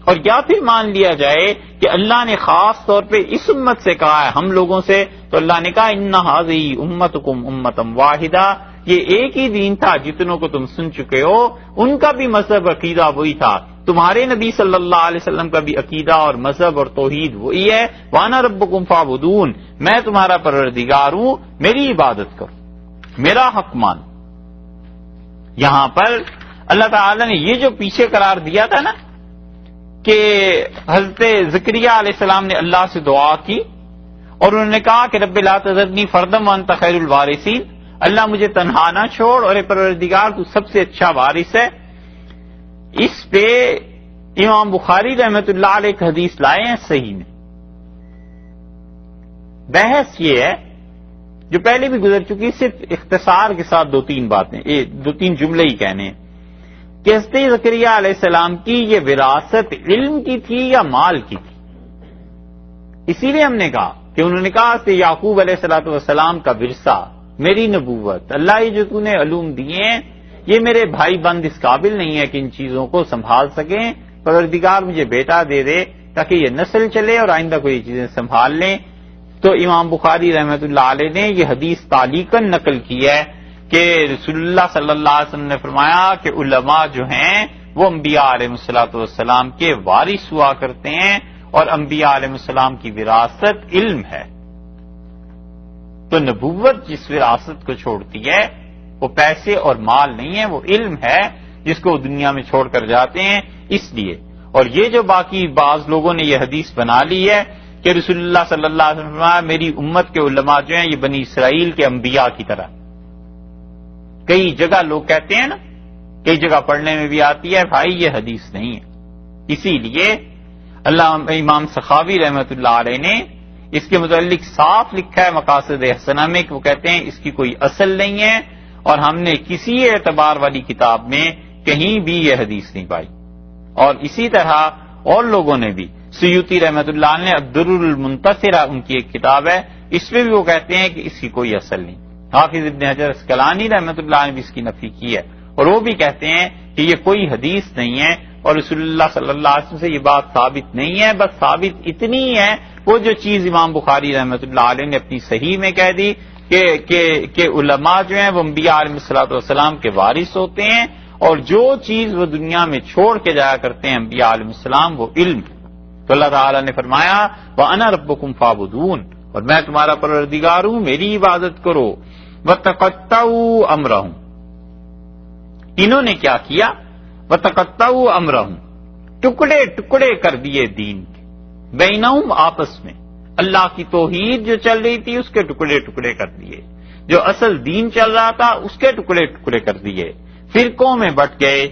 اور یا پھر مان لیا جائے کہ اللہ نے خاص طور پہ اس امت سے کہا ہے، ہم لوگوں سے، تو اللہ نے کہا اِنَّ هَٰذِهِ أُمَّتُكُمْ أُمَّةً وَاحِدَةً، یہ ایک ہی دین تھا جتنوں کو تم سن چکے ہو، ان کا بھی مذہب عقیدہ وہی تھا، تمہارے نبی صلی اللہ علیہ وسلم کا بھی عقیدہ اور مذہب اور توحید وہی ہے، وَأَنَا رَبُّكُمْ فَاعْبُدُونِ، میں تمہارا پروردگار ہوں، میری عبادت کرو، میرا حق مانو۔ یہاں پر اللہ تعالیٰ نے یہ جو پیچھے قرار دیا تھا نا کہ حضرت زکریا علیہ السلام نے اللہ سے دعا کی اور انہوں نے کہا کہ رب لا تذرنی فردا وانت خیر الوارثین، اللہ مجھے تنہا نہ چھوڑ اور اے پروردگار تو سب سے اچھا وارث ہے۔ اس پہ امام بخاری رحمۃ اللہ علیہ ایک حدیث لائے ہیں صحیح میں۔ بحث یہ ہے جو پہلے بھی گزر چکی، صرف اختصار کے ساتھ دو تین جملے ہی کہنے ہیں کہ حضرت زکریا علیہ السلام کی یہ وراثت علم کی تھی یا مال کی تھی۔ اسی لیے ہم نے کہا کہ انہوں نے کہا کہ یعقوب علیہ السلام کا ورثہ میری نبوت، اللہ یہ جو تو نے علوم دیے ہیں یہ میرے بھائی بند اس قابل نہیں ہے کہ ان چیزوں کو سنبھال سکیں، پروردگار مجھے بیٹا دے دے تاکہ یہ نسل چلے اور آئندہ کوئی چیزیں سنبھال لیں۔ تو امام بخاری رحمۃ اللہ علیہ نے یہ حدیث تعلیقاً نقل کی ہے کہ رسول اللہ صلی اللہ علیہ وسلم نے فرمایا کہ علماء جو ہیں وہ انبیاء علیہ السلام کے وارث ہوا کرتے ہیں، اور انبیاء علیہ السلام کی وراثت علم ہے۔ تو نبوت جس وراثت کو چھوڑتی ہے وہ پیسے اور مال نہیں ہے، وہ علم ہے جس کو دنیا میں چھوڑ کر جاتے ہیں۔ اس لیے، اور یہ جو باقی بعض لوگوں نے یہ حدیث بنا لی ہے کہ رسول اللہ صلی اللہ علیہ وسلم نے فرمایا میری امت کے علماء جو ہیں یہ بنی اسرائیل کے انبیاء کی طرح، کئی جگہ لوگ کہتے ہیں نا، کئی جگہ پڑھنے میں بھی آتی ہے، بھائی یہ حدیث نہیں ہے۔ اسی لیے امام سخاوی رحمۃ اللہ علیہ نے اس کے متعلق صاف لکھا ہے مقاصد حسنہ میں کہ وہ کہتے ہیں اس کی کوئی اصل نہیں ہے، اور ہم نے کسی اعتبار والی کتاب میں کہیں بھی یہ حدیث نہیں پائی۔ اور اسی طرح اور لوگوں نے بھی، سیوطی رحمۃ اللہ علیہ نے الدر المنتصرہ ان کی ایک کتاب ہے، اس میں بھی وہ کہتے ہیں کہ اس کی کوئی اصل نہیں۔ حافظ ابن حجر اسقلانی رحمۃ اللہ نے بھی اس کی نفی کی ہے، اور وہ بھی کہتے ہیں کہ یہ کوئی حدیث نہیں ہے، اور رسول اللہ صلی اللہ علیہ وسلم سے یہ بات ثابت نہیں ہے، بس ثابت اتنی ہے وہ جو چیز امام بخاری رحمۃ اللہ علیہ نے اپنی صحیح میں کہہ دی کہ علماء جو ہیں وہ انبیاء علیہ السلام کے وارث ہوتے ہیں، اور جو چیز وہ دنیا میں چھوڑ کے جایا کرتے ہیں انبیاء علیہ السلام وہ علم۔ تو اللہ تعالیٰ نے فرمایا وَأَنَا رَبُّكُمْ فَاعْبُدُونِ، اور میں تمہارا پروردگار ہوں، میری عبادت کرو۔ وَتَقَطَّعُوا أَمْرَهُمْ، انہوں نے کیا کیا؟ وَتَقَطَّعُوا أَمْرَهُمْ، ٹکڑے ٹکڑے کر دیے دین کے، بینہم آپس میں، اللہ کی توحید جو چل رہی تھی اس کے ٹکڑے ٹکڑے کر دیے، جو اصل دین چل رہا تھا اس کے ٹکڑے ٹکڑے کر دیے، فرقوں میں بٹ گئے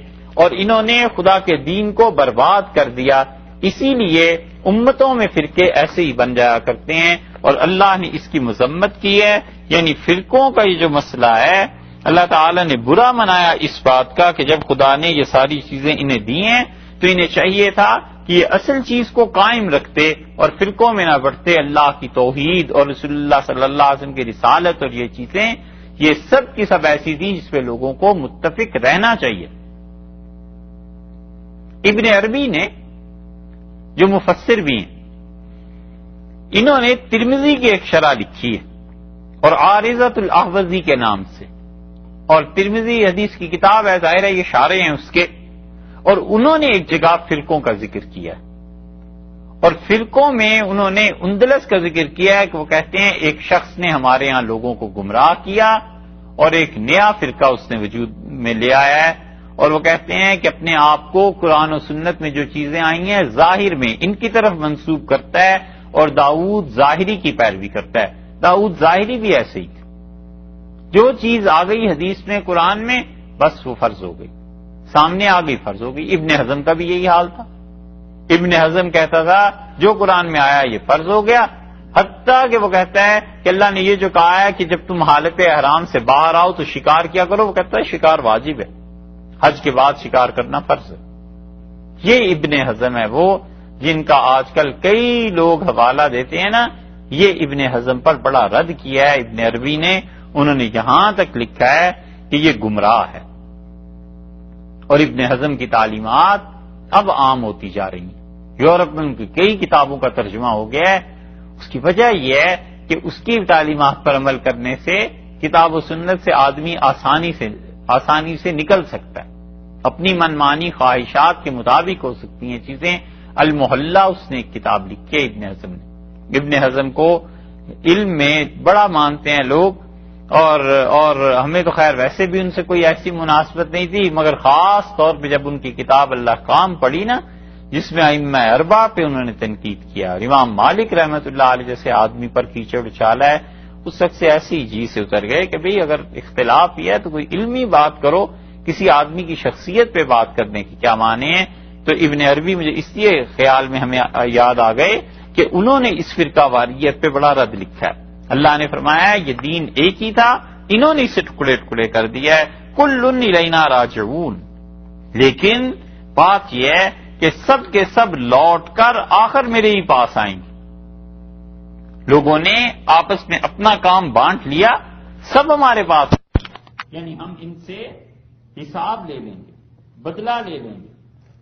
اور انہوں نے خدا کے دین کو برباد کر دیا۔ اسی لیے امتوں میں فرقے ایسے ہی بن جایا کرتے ہیں، اور اللہ نے اس کی مذمت کی ہے، یعنی فرقوں کا یہ جو مسئلہ ہے اللہ تعالیٰ نے برا منایا اس بات کا کہ جب خدا نے یہ ساری چیزیں انہیں دی ہیں تو انہیں چاہیے تھا کہ یہ اصل چیز کو قائم رکھتے اور فرقوں میں نہ بڑھتے، اللہ کی توحید اور رسول اللہ صلی اللہ علیہ وسلم کی رسالت اور یہ چیزیں، یہ سب کی سب ایسی تھیں جس پہ لوگوں کو متفق رہنا چاہیے۔ ابن عربی نے جو مفسر بھی ہیں، انہوں نے ترمذی کی ایک شرح لکھی ہے اور عارضۃ الاحوذی کے نام سے، اور ترمذی حدیث کی کتاب ہے، ظاہر ہے یہ شارح ہیں اس کے، اور انہوں نے ایک جگہ فرقوں کا ذکر کیا ہے، اور فرقوں میں انہوں نے اندلس کا ذکر کیا ہے کہ وہ کہتے ہیں ایک شخص نے ہمارے ہاں لوگوں کو گمراہ کیا اور ایک نیا فرقہ اس نے وجود میں لے آیا ہے، اور وہ کہتے ہیں کہ اپنے آپ کو قرآن و سنت میں جو چیزیں آئی ہیں ظاہر میں ان کی طرف منسوب کرتا ہے، اور داؤد ظاہری کی پیروی کرتا ہے۔ داؤد ظاہری بھی ایسے ہی، جو چیز آ گئی حدیث میں قرآن میں بس وہ فرض ہو گئی، سامنے آ گئی فرض ہو گئی۔ ابن حزم کا بھی یہی حال تھا، ابن حزم کہتا تھا جو قرآن میں آیا یہ فرض ہو گیا، حتیٰ کہ وہ کہتا ہے کہ اللہ نے یہ جو کہا ہے کہ جب تم حالت احرام سے باہر آؤ تو شکار کیا کرو، وہ کہتا ہے شکار واجب ہے، حج کے بعد شکار کرنا فرض ہے۔ یہ ابن حزم ہے، وہ جن کا آج کل کئی لوگ حوالہ دیتے ہیں نا، یہ ابن حزم پر بڑا رد کیا ہے ابن عربی نے، انہوں نے یہاں تک لکھا ہے کہ یہ گمراہ ہے، اور ابن حزم کی تعلیمات اب عام ہوتی جا رہی ہیں، یورپ میں ان کی کئی کتابوں کا ترجمہ ہو گیا ہے۔ اس کی وجہ یہ ہے کہ اس کی تعلیمات پر عمل کرنے سے کتاب و سنت سے آدمی آسانی سے نکل سکتا ہے، اپنی منمانی خواہشات کے مطابق ہو سکتی ہیں چیزیں۔ المحلہ اس نے ایک کتاب لکھی ہے ابن حزم نے، ابن حزم کو علم میں بڑا مانتے ہیں لوگ، اور ہمیں تو خیر ویسے بھی ان سے کوئی ایسی مناسبت نہیں تھی، مگر خاص طور پہ جب ان کی کتاب الاحکام پڑھی نا، جس میں ائمہ اربعہ پہ انہوں نے تنقید کیا، اور امام مالک رحمۃ اللہ علیہ جیسے آدمی پر کیچڑ اچھالا ہے، اس وقت سے ایسی جی سے اتر گئے کہ بھئی اگر اختلاف یہ ہے تو کوئی علمی بات کرو، کسی آدمی کی شخصیت پہ بات کرنے کی کیا معنی ہے۔ تو ابن عربی مجھے اس لیے خیال میں ہمیں یاد آ گئے کہ انہوں نے اس فرقہ واریت پہ بڑا رد لکھا ہے۔ اللہ نے فرمایا ہے یہ دین ایک ہی تھا، انہوں نے اسے ٹکڑے ٹکڑے کر دیا ہے، کل الینا راجعون، لیکن بات یہ ہے کہ سب کے سب لوٹ کر آخر میرے ہی پاس آئیں گے۔ لوگوں نے آپس میں اپنا کام بانٹ لیا، سب ہمارے پاس، یعنی ہم ان سے حساب لے لیں گے، بدلہ لے لیں گے،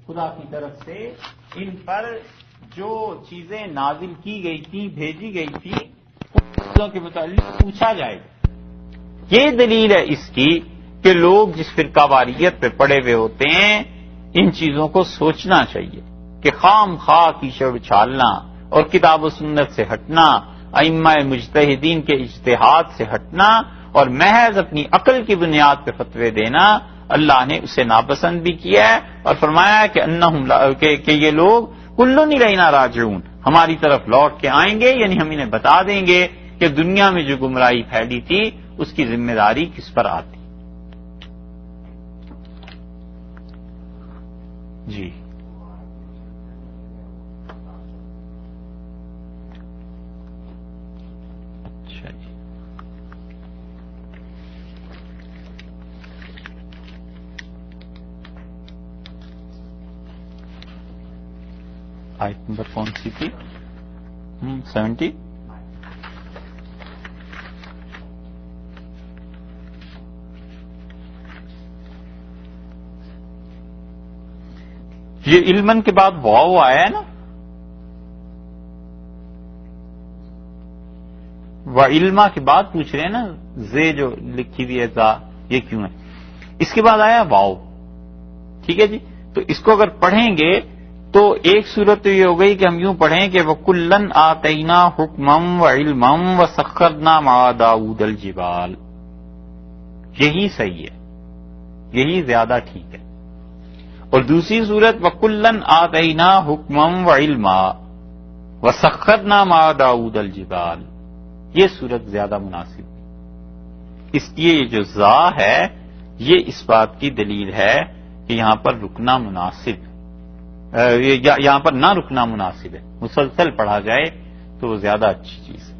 خدا کی طرف سے ان پر جو چیزیں نازل کی گئی تھی، بھیجی گئی تھی، ان چیزوں کے متعلق پوچھا جائے گا۔ یہ دلیل ہے اس کی کہ لوگ جس فرقہ واریت پہ پڑے ہوئے ہوتے ہیں، ان چیزوں کو سوچنا چاہیے کہ خام خواہ کیچڑ اچھالنا اور کتاب و سنت سے ہٹنا، ائمہ مجتہدین کے اجتہاد سے ہٹنا اور محض اپنی عقل کی بنیاد پہ فتوے دینا، اللہ نے اسے ناپسند بھی کیا ہے، اور فرمایا ہے کہ یہ لوگ کلن الینا راجعون، ہماری طرف لوٹ کے آئیں گے، یعنی ہم انہیں بتا دیں گے کہ دنیا میں جو گمراہی پھیلی تھی اس کی ذمہ داری کس پر آتی۔ جی اچھا جی، آیت نمبر کون سی تھی؟ 70۔ یہ علمن کے بعد واو آیا ہے نا، و علما کے بعد پوچھ رہے ہیں نا، زے جو لکھی ہوئی ہے زا، یہ کیوں ہے؟ اس کے بعد آیا واو، ٹھیک ہے جی۔ تو اس کو اگر پڑھیں گے تو ایک صورت تو یہ ہو گئی کہ ہم یوں پڑھیں کہ وَكُلًّا آتَيْنَا حُكْمًا وَعِلْمًا وَسَخَّرْنَا مَعَ دَاوُودَ الْجِبَالَ، یہی صحیح ہے، یہی زیادہ ٹھیک ہے۔ اور دوسری صورت وَكُلًّا آتَيْنَا حُكْمًا وَعِلْمًا وَسَخَّرْنَا مَعَ دَاوُودَ الْجِبَالَ، یہ صورت زیادہ مناسب ہے۔ اس لیے یہ جو زا ہے یہ اس بات کی دلیل ہے کہ یہاں پر رکنا مناسب ہے، یہاں پر نہ رکنا مناسب ہے، مسلسل پڑھا جائے تو وہ زیادہ اچھی چیز ہے۔